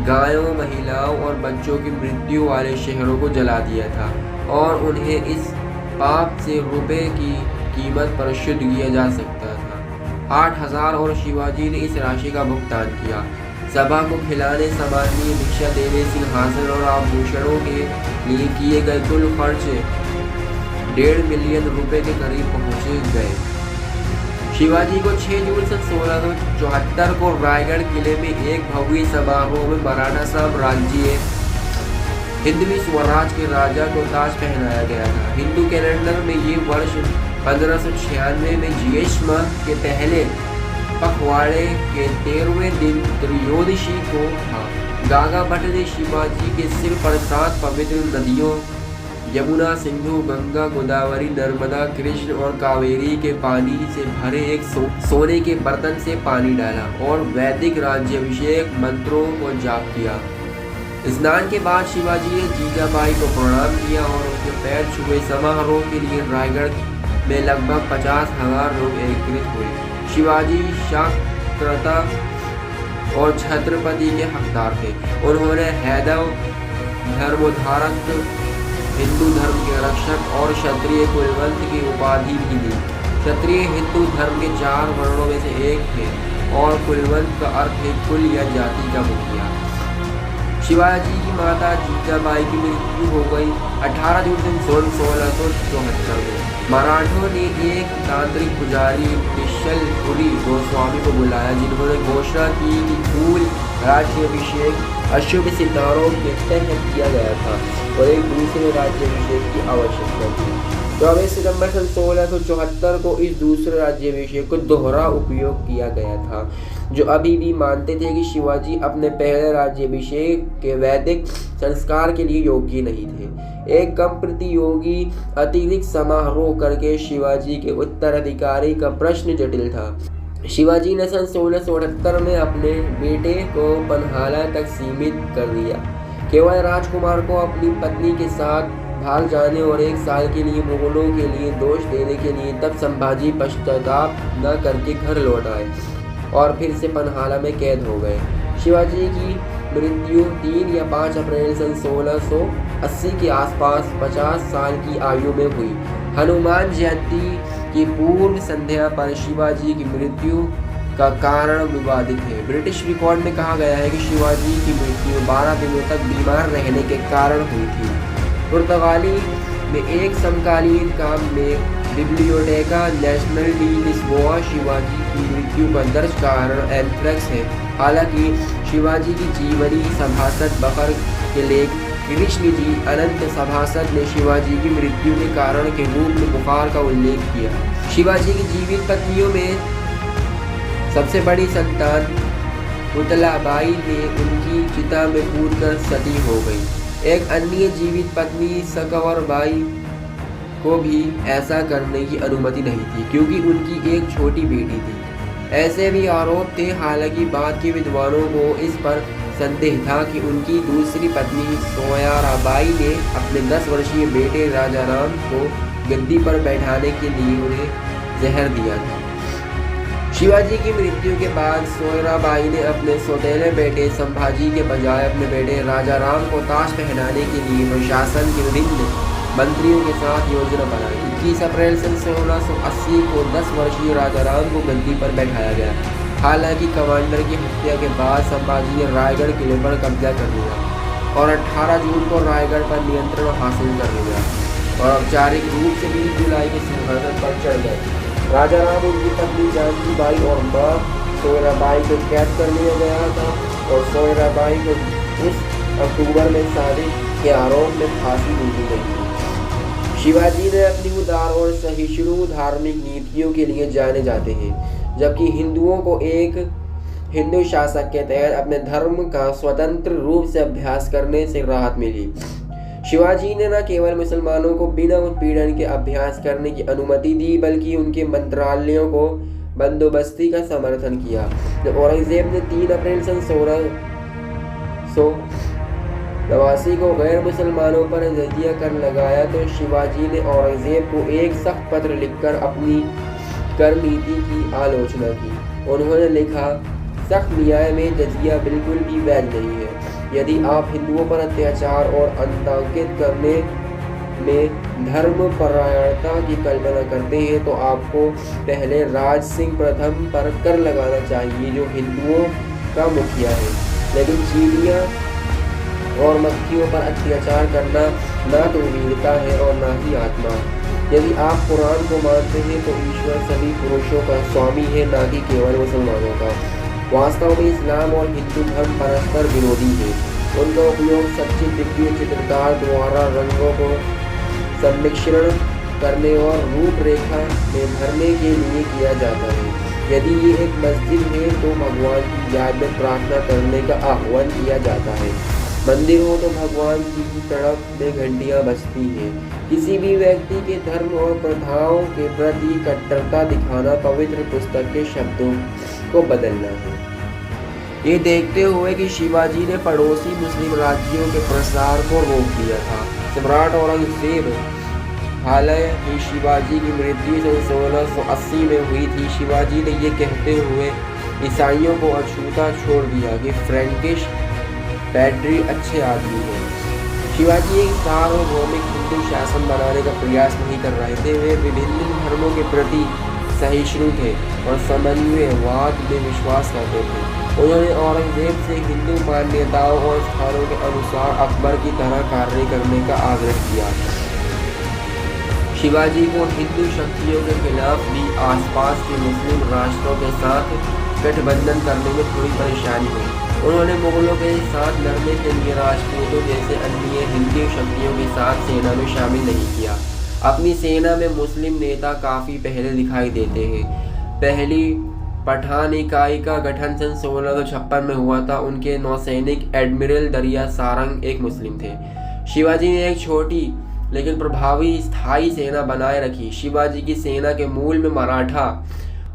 गायों, महिलाओं और बच्चों की मृत्यु वाले शहरों को जला दिया था और उन्हें इस पाप से रुपए की कीमत पर शुद्ध किया जा सकता था। 8000 और शिवाजी ने इस राशि का भुगतान किया। सभा को खिलाने, सामान्य भिक्षा देने, सिंहासन और आभूषणों के लिए किए गए कुल खर्च 1.5 मिलियन रुपए के करीब पहुंचे गए। शिवाजी को 6 जून सन 1674 को रायगढ़ किले में एक भव्य समारोह में मराठा साम्राज्य हिंदवी स्वराज के राजा को ताज पहनाया गया था। हिंदू कैलेंडर में ये वर्ष 1596 में ज्येष्ठ माह के पहले पखवाड़े के 13वें दिन त्रयोदशी को था। गागा भट्ट ने शिवाजी के सिर पर 7 पवित्र नदियों यमुना, सिंधु, गंगा, गोदावरी, नर्मदा, कृष्ण और कावेरी के पानी से भरे एक सोने के बर्तन से पानी डाला और वैदिक राज्याभिषेक मंत्रों को जाप किया। स्नान के बाद शिवाजी ने जीजाबाई को प्रणाम किया और उनके पैर छुए। समारोह के लिए रायगढ़ में लगभग 50,000 लोग एकत्रित हुए। शिवाजी शाक्यता और छत्रपति के हकदार थे। उन्होंने हैदव, धर्मोद्धारक, हिंदू धर्म के रक्षक और क्षत्रिय कुलवंत की उपाधि भी दी। क्षत्रिय हिंदू धर्म के 4 वर्णों में से एक थे और कुलवंत का अर्थ है कुल या जाति का मुखिया। शिवाजी की माता जीजाबाई की मृत्यु हो गई 18 जून सन 1674 में। मराठों ने एक तांत्रिक पुजारी निश्चलपुरी गोस्वामी को बुलाया, जिन्होंने घोषणा की कि कुल राज्याभिषेक अशुभ सितारों के तहत किया गया था और एक दूसरे राज्याभिषेक की आवश्यकता थी। 24 सितंबर सन 1674 को इस दूसरे राज्याभिषेक को दोहरा उपयोग किया गया था, जो अभी भी मानते थे कि शिवाजी अपने पहले राज्याभिषेक के वैदिक संस्कार के लिए योग्य नहीं थे। एक कम प्रतियोगी अतिरिक्त समारोह करके शिवाजी के उत्तराधिकारी का प्रश्न जटिल था। शिवाजी ने सन 1678 में अपने बेटे को पन्हाला तक सीमित कर दिया। केवल राजकुमार को अपनी पत्नी के साथ भाग जाने और 1 साल के लिए मुगलों के लिए दोष देने के लिए तब संभाजी पश्चाताप न करके घर लौट आए और फिर से पन्हाला में कैद हो गए। शिवाजी की मृत्यु 3 या 5 अप्रैल सन 1680 के आसपास 50 साल की आयु में हुई। हनुमान जयंती की पूर्व संध्या पर शिवाजी की मृत्यु का कारण विवादित है। ब्रिटिश रिकॉर्ड में कहा गया है कि शिवाजी की मृत्यु 12 दिनों तक बीमार रहने के कारण हुई थी। पुर्तगाली में एक समकालीन काम में बिब्लियोटेका नेशनल डी लिस्बोआ शिवाजी की मृत्यु का दर्ज कारण एंथ्रेक्स है। हालांकि शिवाजी की जीवनी सभासद बकर के लेख कृष्ण जी अनंत सभासद ने शिवाजी की मृत्यु के कारण के रूप में बुखार का उल्लेख किया। शिवाजी की जीवित पत्नियों में सबसे बड़ी संतान पुतलाबाई ने उनकी चिता में कूदकर सती हो गई। एक अन्य जीवित पत्नी सकवरबाई को भी ऐसा करने की अनुमति नहीं थी क्योंकि उनकी एक छोटी बेटी थी। ऐसे भी आरोप थे। हालांकि बाद के विद्वानों को इस पर संदेह था कि उनकी दूसरी पत्नी सोयराबाई ने अपने 10 वर्षीय बेटे राजाराम को गद्दी पर बैठाने के लिए उन्हें जहर दिया था। शिवाजी की मृत्यु के बाद सोयराबाई ने अपने सौतेले बेटे संभाजी के बजाय अपने बेटे राजाराम को ताज पहनाने के लिए प्रशासन के विभिन्न मंत्रियों के साथ योजना बनाई। 21 अप्रैल सन 1680 को 10 वर्षीय राजाराम को गद्दी पर बैठाया गया। हालांकि कमांडर की हत्या के बाद संभाजी ने रायगढ़ किले पर कब्जा कर लिया और 18 जून को रायगढ़ पर नियंत्रण हासिल कर लिया और औपचारिक रूप से 20 जुलाई के सिंहासन पर चढ़ गए। राजाराम, उनकी पत्नी जानकी बाई और मां सोयराबाई को कैद कर लिया गया था और सोयराबाई को 10 अक्टूबर में शादी के आरोप में फांसी दी गई थी। शिवाजी ने अपनी उदार और सहिष्णु धार्मिक नीतियों के लिए जाने जाते हैं, जबकि हिंदुओं को एक हिंदू शासक के तहत अपने धर्म का स्वतंत्र रूप से अभ्यास करने से राहत मिली। शिवाजी ने न केवल मुसलमानों को बिना उत्पीड़न के अभ्यास करने की अनुमति दी बल्कि उनके मंत्रालयों को बंदोबस्ती का समर्थन किया। जब औरंगजेब ने 3 अप्रैल सन 1689 को गैर मुसलमानों पर जजिया कर लगाया तो शिवाजी ने औरंगजेब को एक सख्त पत्र लिखकर अपनी कर नीति की आलोचना की। उन्होंने लिखा, सख्त न्याय में जजिया बिल्कुल भी वैध नहीं है। यदि आप हिंदुओं पर अत्याचार और अंतांकित करने में धर्मपरायणता की कल्पना करते हैं तो आपको पहले राज सिंह प्रथम पर कर लगाना चाहिए जो हिंदुओं का मुखिया है। लेकिन चींटियां और मक्खियों पर अत्याचार करना ना तो वीरता है और ना ही आत्मा। यदि आप कुरान को मानते हैं तो ईश्वर सभी पुरुषों का स्वामी है, ना कि केवल मुसलमानों का। वास्तव में इस्लाम और हिंदू धर्म परस्पर विरोधी है। उनका उपयोग सच्चे दिव्य चित्रकार द्वारा रंगों को सम्मिश्रण करने और रूपरेखा में भरने के लिए किया जाता है। यदि ये एक मस्जिद है तो भगवान की याद में प्रार्थना करने का आह्वान किया जाता है। मंदिर हो तो भगवान की तरफ में घंटियां बजती हैं। किसी भी व्यक्ति के धर्म और प्रथाओं के प्रति कट्टरता दिखाना पवित्र पुस्तक के शब्दों को बदलना है। ये देखते हुए कि शिवाजी ने पड़ोसी मुस्लिम राज्यों के प्रसार को रोक दिया था, सम्राट औरंगजेब हालांकि शिवाजी की मृत्यु सन 1680 में हुई थी। शिवाजी ने ये कहते हुए ईसाइयों को अछूता छोड़ दिया कि फ्रैंकिश पैट्री अच्छे आदमी हैं। शिवाजी एक सार्वभौमिक हिंदू शासन बनाने का प्रयास नहीं कर रहे थे। वे विभिन्न धर्मों के प्रति सहिष्णु थे और समन्वयवाद में विश्वास करते थे। उन्होंने औरंगजेब से हिंदू मान्यताओं और स्थानों के अनुसार अकबर की तरह कार्य करने का आग्रह किया। शिवाजी को हिंदू शक्तियों के खिलाफ भी आसपास के मुस्लिम राष्ट्रों के साथ गठबंधन करने में थोड़ी परेशानी हुई। उन्होंने मुगलों के साथ लड़ने के लिए राजपूतों जैसे अन्य हिंदू शक्तियों के साथ सेना में शामिल नहीं किया। अपनी सेना में मुस्लिम नेता काफ़ी पहले दिखाई देते हैं। पहली पठान इकाई का गठन सन 1656 में हुआ था। उनके नौसैनिक एडमिरल दरिया सारंग एक मुस्लिम थे। शिवाजी ने एक छोटी लेकिन प्रभावी स्थायी सेना बनाए रखी। शिवाजी की सेना के मूल में मराठा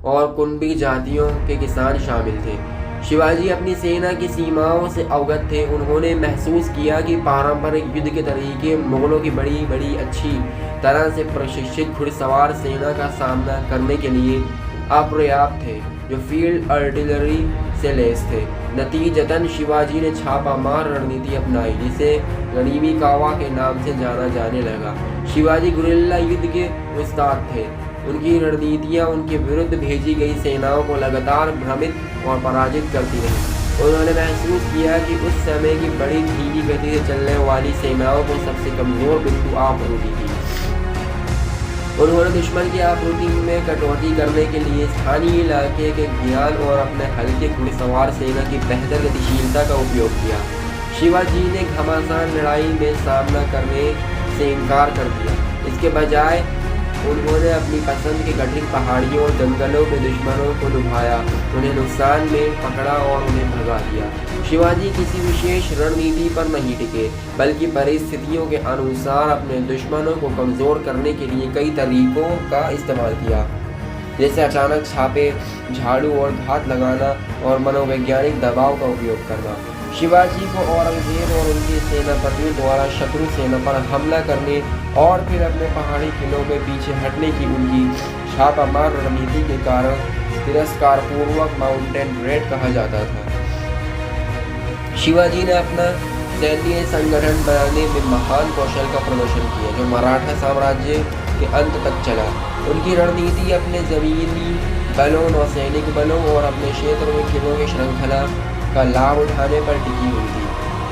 और कुणबी जातियों के किसान शामिल थे। शिवाजी अपनी सेना की सीमाओं से अवगत थे। उन्होंने महसूस किया कि पारंपरिक युद्ध के तरीके मुगलों की बड़ी अच्छी तरह से प्रशिक्षित घुड़सवार सेना का सामना करने के लिए अपर्याप्त थे, जो फील्ड आर्टिलरी से लैस थे। नतीजतन शिवाजी ने छापामार रणनीति अपनाई, जिसे गनीमी कावा के नाम से जाना जाने लगा। शिवाजी गुरिल्ला युद्ध के उस्ताद थे। उनकी रणनीतियां उनके विरुद्ध भेजी गई सेनाओं को लगातार भ्रमित और पराजित करती रही। उन्होंने महसूस किया कि उस समय की बड़ी धीमी गति से चलने वाली सेनाओं को सबसे कमजोर बिंदु आपूर्ति थी। उन्होंने दुश्मन की आपूर्ति में कटौती करने के लिए स्थानीय इलाके के ज्ञान और अपने हल्के घुड़सवार सेना की बेहतर गतिशीलता का उपयोग किया। शिवाजी ने घमासान लड़ाई में सामना करने से इनकार कर दिया। इसके बजाय उन्होंने अपनी पसंद के कठिन पहाड़ियों और जंगलों में दुश्मनों को लुभाया, उन्हें नुकसान में पकड़ा और उन्हें भगा दिया। शिवाजी किसी विशेष रणनीति पर नहीं टिके, बल्कि परिस्थितियों के अनुसार अपने दुश्मनों को कमजोर करने के लिए कई तरीकों का इस्तेमाल किया, जैसे अचानक छापे, झाड़ू और घात लगाना और मनोवैज्ञानिक दबाव का उपयोग करना। शिवाजी को औरंगजेब और उनके सेनापतियों द्वारा शत्रु सेना पर हमला करने और फिर अपने पहाड़ी किलों में पीछे हटने की उनकी छापामार रणनीति के कारण तिरस्कारपूर्वक माउंटेन रेड कहा जाता था। शिवाजी ने अपना सैन्य संगठन बनाने में महान कौशल का प्रदर्शन किया, जो मराठा साम्राज्य के अंत तक चला। उनकी रणनीति अपने जमीनी बलों, नौसैनिक बलों और अपने क्षेत्र में किलों की श्रृंखला का लाभ उठाने पर टिकी हुई थी।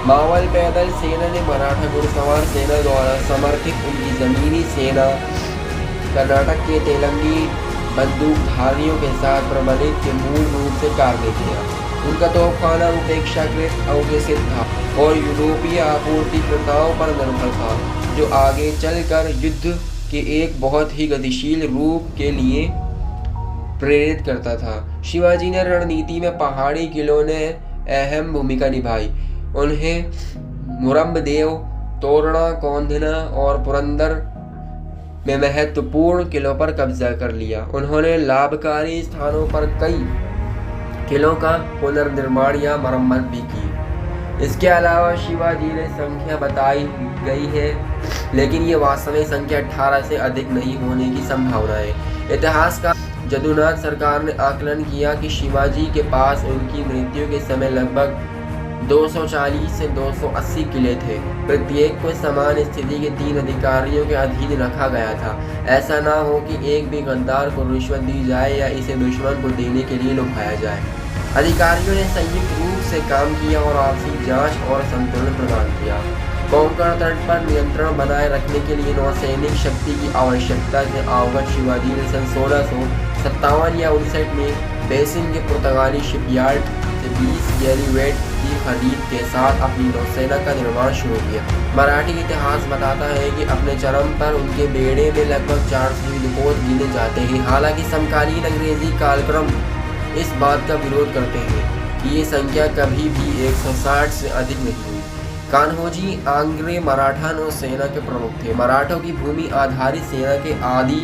मावल पैदल सेना ने मराठा घुड़सवार सेना द्वारा समर्थित उनकी जमीनी सेना कर्नाटक के तेलंगी बंदूकधारियों के साथ प्रबलित के मूल रूप से कार्य किया। उनका तोपखाना उपेक्षाकृत अविकसित था और यूरोपीय आपूर्तिकर्ताओं पर निर्भर था, जो आगे चलकर युद्ध के एक बहुत ही गतिशील रूप के लिए प्रेरित करता था। शिवाजी ने रणनीति में पहाड़ी किलों ने अहम भूमिका निभाई। उन्हें मुरम्बदेव, तोरणा, कौंधना और पुरंदर में महत्वपूर्ण किलों पर कब्जा कर लिया। उन्होंने लाभकारी स्थानों पर कई किलों का पुनर्निर्माण या मरम्मत भी की। इसके अलावा शिवाजी ने संख्या बताई गई है, लेकिन ये वास्तविक संख्या 18 से अधिक नहीं होने की संभावना है। इतिहासकार जदुनाथ सरकार ने आकलन किया कि शिवाजी के पास उनकी मृत्यु के समय लगभग 240 से 280 किले थे। प्रत्येक को समान स्थिति के 3 अधिकारियों के अधीन रखा गया था। ऐसा ना हो कि एक भी गद्दार को रिश्वत दी जाए या इसे दुश्मन को देने के लिए लुभाया जाए। अधिकारियों ने संयुक्त रूप से काम किया और आपसी जांच और संतुलन प्रदान किया। कोंकण तट पर नियंत्रण बनाए रखने के लिए नौसैनिक शक्ति की आवश्यकता से अवगत शिवाजी ने सन 1657 या 59 में बेसिन के पुर्तगाली शिपयार्ड से 20 गैलीवेट की खरीद के साथ अपनी नौसेना का निर्माण शुरू किया। मराठी इतिहास बताता है कि अपने चरम पर उनके बेड़े में लगभग 400 युद्धपोत गिने जाते हैं। हालांकि समकालीन अंग्रेजी कालक्रम इस बात का विरोध करते हैं कि ये संख्या कभी भी 160 से अधिक नहीं हुई। कान्होजी आंग्रे मराठा नौसेना के प्रमुख थे। मराठों की भूमि आधारित सेना के आदि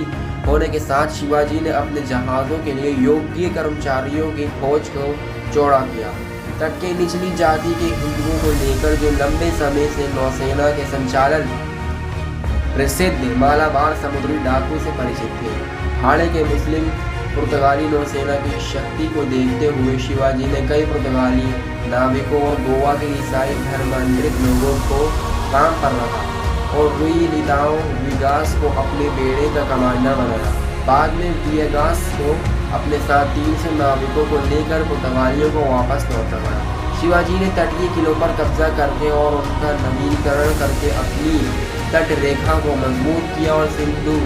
होने के साथ शिवाजी ने अपने जहाज़ों के लिए योग्य कर्मचारियों की खोज को चौड़ा किया। तट के निचली जाति के हिंदुओं को लेकर जो लंबे समय से नौसेना के संचालन प्रसिद्ध मालाबार समुद्री डाकू से परिचित थे। हालांकि मुस्लिम पुर्तगाली नौसेना की शक्ति को देखते हुए शिवाजी ने कई पुर्तगाली नाविकों और गोवा के ईसाई धर्मांतरित लोगों को काम पर रखा और रुई लिताओ विगास को अपने बेड़े का कमांडर बनाया। बाद में विगास को अपने साथ 300 नाविकों को लेकर पुर्तगालियों को वापस लौटना पड़ा। शिवाजी ने तटीय किलों पर कब्जा करके और उनका नवीनीकरण करके अपनी तट रेखा को मजबूत किया और सिंधु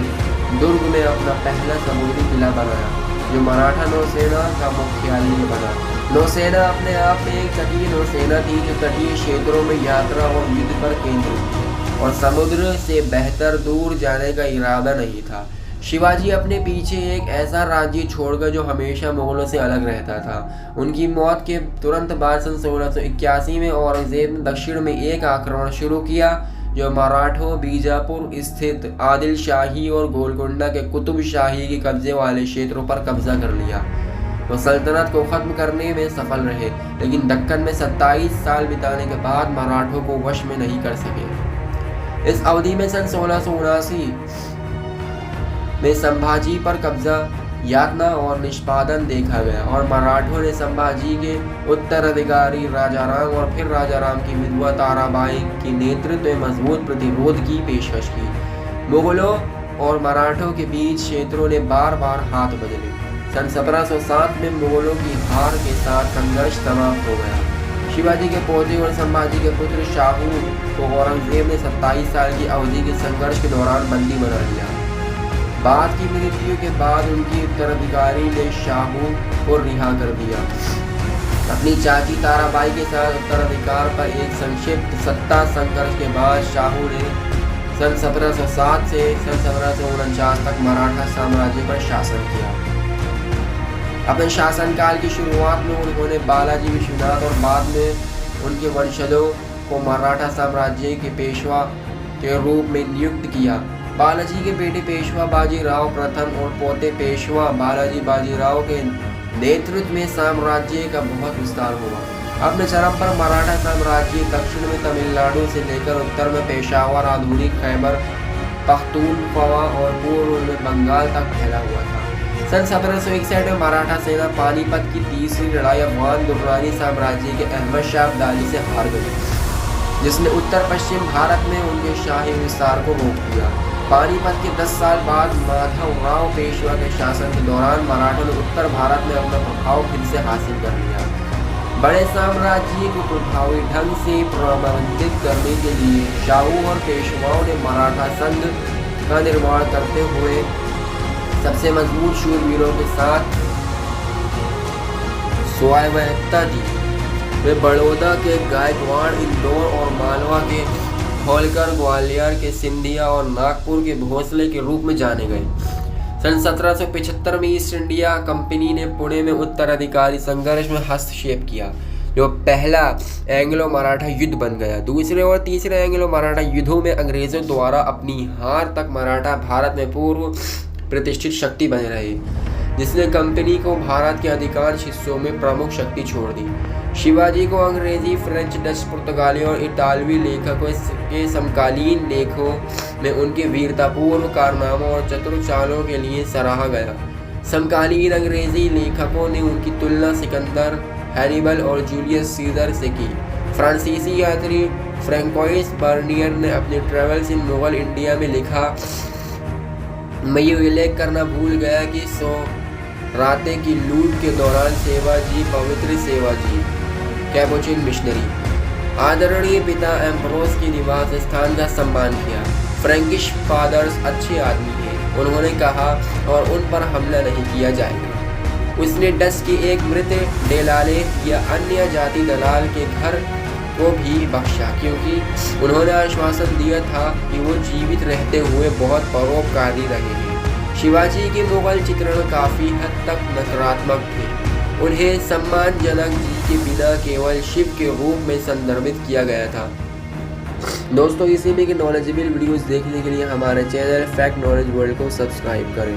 दुर्ग में अपना पहला समुद्री किला बनाया, जो मराठा नौसेना का मुख्यालय बना। नौसेना अपने आप में एक तटीय नौसेना थी, जो तटीय क्षेत्रों में यात्रा और युद्ध पर केंद्रित थी और समुद्र से बेहतर दूर जाने का इरादा नहीं था। शिवाजी अपने पीछे एक ऐसा राज्य छोड़कर जो हमेशा मुगलों से अलग रहता था। उनकी मौत के तुरंत बाद सन 1681 में औरंगजेब ने दक्षिण में एक आक्रमण शुरू किया, जो मराठों बीजापुर स्थित आदिल शाही और गोलकुंडा के कुतुब शाही के कब्जे वाले क्षेत्रों पर कब्जा कर लिया। वो सल्तनत को खत्म करने में सफल रहे, लेकिन दक्कन में 27 साल बिताने के बाद मराठों को वश में नहीं कर सके। इस अवधि में सन 1679 में संभाजी पर कब्जा, यातना और निष्पादन देखा गया और मराठों ने संभाजी के उत्तराधिकारी राजाराम और फिर राजाराम की विधवा ताराबाई के नेतृत्व में मजबूत प्रतिरोध की पेशकश की। मुगलों और मराठों के बीच क्षेत्रों ने बार बार हाथ बदले। सन 1707 में मुगलों की हार के साथ संघर्ष समाप्त हो गया। शिवाजी के पोते और संभाजी के पुत्र शाहू को औरंगजेब ने 27 साल की अवधि के संघर्ष के दौरान बंदी बना लिया। बाद की मृत्यु के बाद उनकी उत्तराधिकारी ने शाहू को रिहा कर दिया। अपनी चाची ताराबाई के साथ उत्तराधिकार पर एक संक्षिप्त सत्ता संघर्ष के बाद शाहू ने सन 1707 से सन 1749 तक मराठा साम्राज्य पर शासन किया। अपने शासनकाल की शुरुआत में उन्होंने बालाजी विश्वनाथ और बाद में उनके वंशजों को मराठा साम्राज्य के पेशवा के रूप में नियुक्त किया। बालाजी के बेटे पेशवा बाजीराव प्रथम और पोते पेशवा बालाजी बाजीराव के नेतृत्व में साम्राज्य का बहुत विस्तार हुआ। अपने चरम पर मराठा साम्राज्य दक्षिण में तमिलनाडु से लेकर उत्तर में पेशावर, आधुनिक खैबर पख्तूनख्वा और पूर्व में बंगाल तक फैला हुआ था। सन 1761 में मराठा सेना पानीपत की तीसरी लड़ाई अफगान दुर्रानी साम्राज्य के अहमद शाह अब्दाली से हार गई, जिसने उत्तर पश्चिम भारत में उनके शाही विस्तार को रोक दिया। पानीपत के 10 साल बाद माधवराव पेशवा के शासन के दौरान मराठों ने उत्तर भारत में अपना प्रभाव फिर से हासिल कर लिया। बड़े साम्राज्य को प्रभावी ढंग से प्रबंधित करने के लिए शाहू और पेशवाओं ने मराठा संघ का निर्माण करते हुए सबसे मजबूत शूरवीरों के साथ स्वायत्तता दी। वे बड़ौदा के गायकवाड़, इंदौर और मालवा के होलकर, ग्वालियर के सिंधिया और नागपुर के भोसले के रूप में जाने गए। सन 1775 में ईस्ट इंडिया कंपनी ने पुणे में उत्तराधिकारी संघर्ष में हस्तक्षेप किया, जो पहला एंग्लो मराठा युद्ध बन गया। दूसरे और तीसरे एंग्लो मराठा युद्धों में अंग्रेजों द्वारा अपनी हार तक मराठा भारत में पूर्व प्रतिष्ठित शक्ति बने रहे, जिसने कंपनी को भारत के अधिकांश हिस्सों में प्रमुख शक्ति छोड़ दी। शिवाजी को अंग्रेजी, फ्रेंच, डच, पुर्तगाली और इतालवी लेखकों के समकालीन लेखों में उनके वीरतापूर्ण कारनामों और चतुर चालों के लिए सराहा गया। समकालीन अंग्रेजी लेखकों ने उनकी तुलना सिकंदर, हैनिबल और जूलियस सीजर से की। फ्रांसीसी यात्री फ्रैंकोइस बर्नियर ने अपने ट्रेवल्स इन मुगल इंडिया में लिखा, मैं ये उल्लेख करना भूल गया कि राते की लूट के दौरान सेवाजी, पवित्र सेवाजी, कैपुचिन मिशनरी, आदरणीय पिता एम्ब्रोस के निवास स्थान का सम्मान किया। फ्रैंकिश फादर्स अच्छे आदमी हैं, उन्होंने कहा, और उन पर हमला नहीं किया जाएगा। उसने डच के एक मृत डेलाले या अन्य जाति दलाल के घर को भी बख्शा, क्योंकि उन्होंने आश्वासन दिया था कि वो जीवित रहते हुए बहुत परोपकारी रहेंगे। शिवाजी के मुगल चित्रण काफ़ी हद तक नकारात्मक थे। उन्हें सम्मानजनक जी के बिना केवल शिव के रूप में संदर्भित किया गया था। दोस्तों, इसी में के नॉलेजेबल वीडियोस देखने के लिए हमारे चैनल फैक्ट नॉलेज वर्ल्ड को सब्सक्राइब करें।